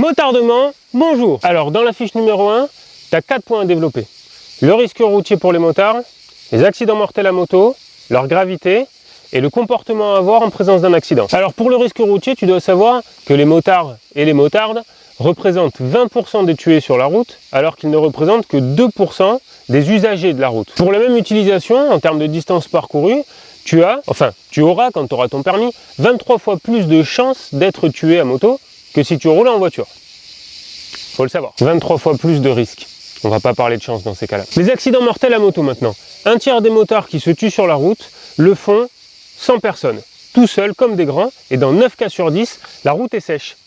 Motardement, bonjour. Alors dans la fiche numéro 1, tu as 4 points à développer. Le risque routier pour les motards, les accidents mortels à moto, leur gravité et le comportement à avoir en présence d'un accident. Alors pour le risque routier, tu dois savoir que les motards et les motardes représentent 20% des tués sur la route, alors qu'ils ne représentent que 2% des usagers de la route. Pour la même utilisation, en termes de distance parcourue, tu auras, quand tu auras ton permis, 23 fois plus de chances d'être tué à moto que si tu roules en voiture. Faut le savoir. 23 fois plus de risques. On va pas parler de chance dans ces cas-là. Les accidents mortels à moto maintenant. Un tiers des motards qui se tuent sur la route le font sans personne, tout seuls comme des grands, et dans 9 cas sur 10, la route est sèche.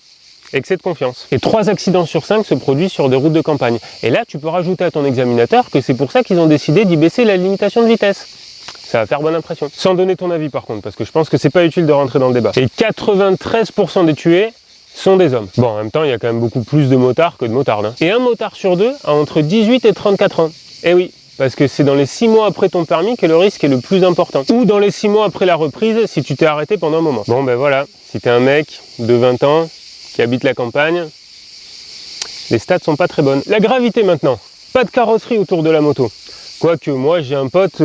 Excès de confiance. Et 3 accidents sur 5 se produisent sur des routes de campagne. Et là, tu peux rajouter à ton examinateur que c'est pour ça qu'ils ont décidé d'y baisser la limitation de vitesse. Ça va faire bonne impression. Sans donner ton avis par contre, parce que je pense que c'est pas utile de rentrer dans le débat. Et 93% des tués sont des hommes. Bon, en même temps, il y a quand même beaucoup plus de motards que de motardes. Hein. Et un motard sur 2 a entre 18 et 34 ans. Eh oui, parce que c'est dans les 6 mois après ton permis que le risque est le plus important. Ou dans les 6 mois après la reprise, si tu t'es arrêté pendant un moment. Bon, ben voilà, si t'es un mec de 20 ans, qui habite la campagne, les stats sont pas très bonnes. La gravité maintenant. Pas de carrosserie autour de la moto. Quoique, moi, j'ai un pote,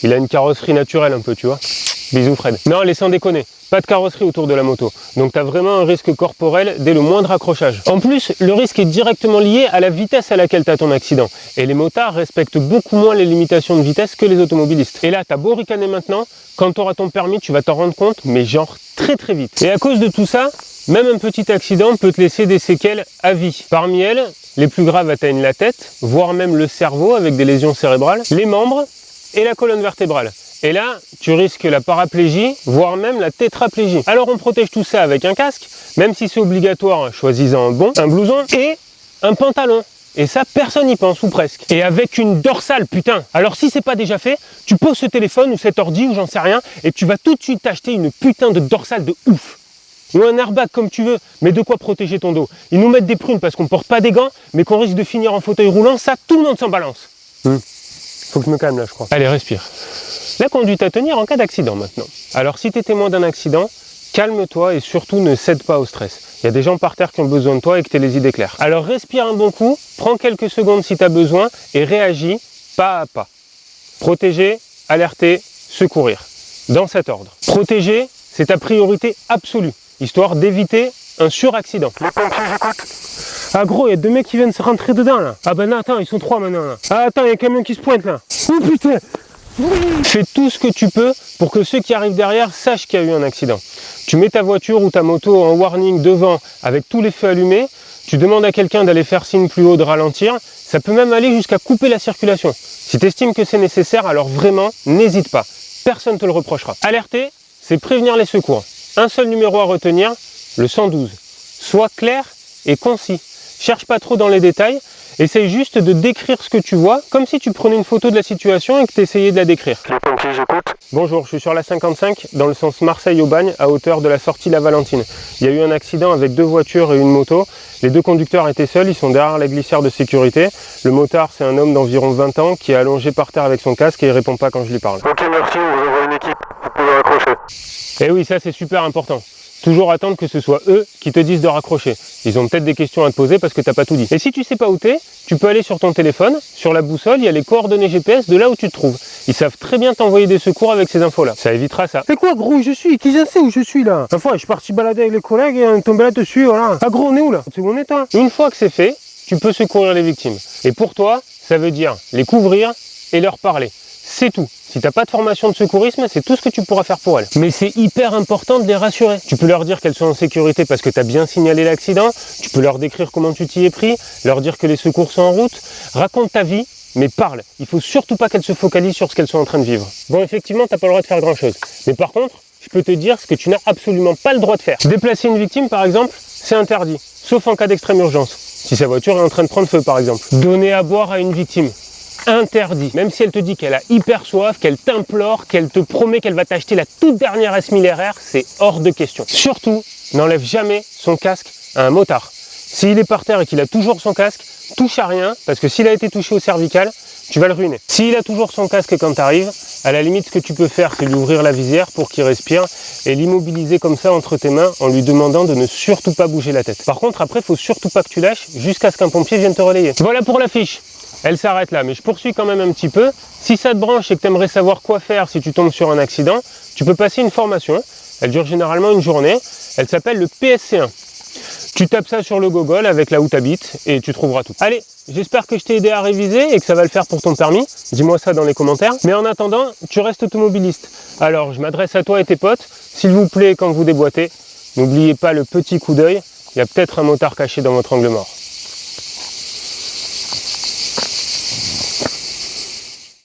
il a une carrosserie naturelle un peu, tu vois. Bisous Fred. Non, allez, sans déconner. Pas de carrosserie autour de la moto. Donc tu as vraiment un risque corporel dès le moindre accrochage. En plus, le risque est directement lié à la vitesse à laquelle tu as ton accident. Et les motards respectent beaucoup moins les limitations de vitesse que les automobilistes. Et là, tu as beau ricaner maintenant, quand tu auras ton permis, tu vas t'en rendre compte, mais genre très vite. Et à cause de tout ça, même un petit accident peut te laisser des séquelles à vie. Parmi elles, les plus graves atteignent la tête, voire même le cerveau avec des lésions cérébrales, les membres et la colonne vertébrale. Et là, tu risques la paraplégie, voire même la tétraplégie. Alors on protège tout ça avec un casque, même si c'est obligatoire, choisissant un blouson et un pantalon. Et ça, personne n'y pense, ou presque. Et avec une dorsale, putain. Alors si c'est pas déjà fait, tu poses ce téléphone ou cet ordi ou j'en sais rien, et tu vas tout de suite t'acheter une putain de dorsale de ouf. Ou un airbag comme tu veux, mais de quoi protéger ton dos. Ils nous mettent des prunes parce qu'on porte pas des gants, mais qu'on risque de finir en fauteuil roulant, ça, tout le monde s'en balance. Faut que je me calme là, je crois. Allez, respire. La conduite à tenir en cas d'accident maintenant. Alors si tu es témoin d'un accident, calme-toi et surtout ne cède pas au stress. Il y a des gens par terre qui ont besoin de toi et que tu aies les idées claires. Alors respire un bon coup, prends quelques secondes si tu as besoin et réagis pas à pas. Protéger, alerter, secourir. Dans cet ordre. Protéger, c'est ta priorité absolue, histoire d'éviter un suraccident. Les pompiers, j'écoute. Ah gros, il y a 2 mecs qui viennent se rentrer dedans là. Ah ben non, attends, ils sont 3 maintenant là. Ah attends, il y a un camion qui se pointe là. Oh putain. Fais tout ce que tu peux pour que ceux qui arrivent derrière sachent qu'il y a eu un accident. Tu mets ta voiture ou ta moto en warning devant avec tous les feux allumés, tu demandes à quelqu'un d'aller faire signe plus haut de ralentir, ça peut même aller jusqu'à couper la circulation. Si tu estimes que c'est nécessaire, alors vraiment, n'hésite pas. Personne ne te le reprochera. Alerter, c'est prévenir les secours. Un seul numéro à retenir, le 112. Sois clair et concis. Cherche pas trop dans les détails. Essaye juste de décrire ce que tu vois, comme si tu prenais une photo de la situation et que tu essayais de la décrire. Les pompiers, j'écoute. Bonjour, je suis sur la 55, dans le sens Marseille-Aubagne, à hauteur de la sortie La Valentine. Il y a eu un accident avec 2 voitures et une moto. Les 2 conducteurs étaient seuls, ils sont derrière la glissière de sécurité. Le motard, c'est un homme d'environ 20 ans qui est allongé par terre avec son casque et il répond pas quand je lui parle. Ok, merci, on vous envoie une équipe, vous pouvez raccrocher. Et oui, ça c'est super important. Toujours attendre que ce soit eux qui te disent de raccrocher. Ils ont peut-être des questions à te poser parce que t'as pas tout dit. Et si tu sais pas où t'es, tu peux aller sur ton téléphone, sur la boussole, il y a les coordonnées GPS de là où tu te trouves. Ils savent très bien t'envoyer des secours avec ces infos-là. Ça évitera ça. C'est quoi gros où je suis? Qui je sais où je suis là? Une fois, je suis parti balader avec les collègues et on est tombé là-dessus, voilà. Ah gros, on est où là? C'est où on est toi? Une fois que c'est fait, tu peux secourir les victimes. Et pour toi, ça veut dire les couvrir et leur parler. C'est tout. Si t'as pas de formation de secourisme, c'est tout ce que tu pourras faire pour elles. Mais c'est hyper important de les rassurer. Tu peux leur dire qu'elles sont en sécurité parce que tu as bien signalé l'accident, tu peux leur décrire comment tu t'y es pris, leur dire que les secours sont en route, raconte ta vie, mais parle. Il faut surtout pas qu'elles se focalisent sur ce qu'elles sont en train de vivre. Bon, effectivement, t'as pas le droit de faire grand chose. Mais par contre, je peux te dire ce que tu n'as absolument pas le droit de faire. Déplacer une victime, par exemple, c'est interdit, sauf en cas d'extrême urgence. Si sa voiture est en train de prendre feu, par exemple. Donner à boire à une victime. Interdit. Même si elle te dit qu'elle a hyper soif, qu'elle t'implore, qu'elle te promet qu'elle va t'acheter la toute dernière S1000 RR, c'est hors de question. Surtout, n'enlève jamais son casque à un motard. S'il est par terre et qu'il a toujours son casque, touche à rien, parce que s'il a été touché au cervical, tu vas le ruiner. S'il a toujours son casque quand tu arrives, à la limite, ce que tu peux faire, c'est lui ouvrir la visière pour qu'il respire et l'immobiliser comme ça entre tes mains en lui demandant de ne surtout pas bouger la tête. Par contre, après, il faut surtout pas que tu lâches jusqu'à ce qu'un pompier vienne te relayer. Voilà pour la fiche. Elle s'arrête là, mais je poursuis quand même un petit peu. Si ça te branche et que tu aimerais savoir quoi faire si tu tombes sur un accident, tu peux passer une formation. Elle dure généralement une journée. Elle s'appelle le PSC1. Tu tapes ça sur le Google avec là où tu habites et tu trouveras tout. Allez, j'espère que je t'ai aidé à réviser et que ça va le faire pour ton permis. Dis-moi ça dans les commentaires. Mais en attendant, tu restes automobiliste. Alors, je m'adresse à toi et tes potes. S'il vous plaît, quand vous déboîtez, n'oubliez pas le petit coup d'œil. Il y a peut-être un motard caché dans votre angle mort.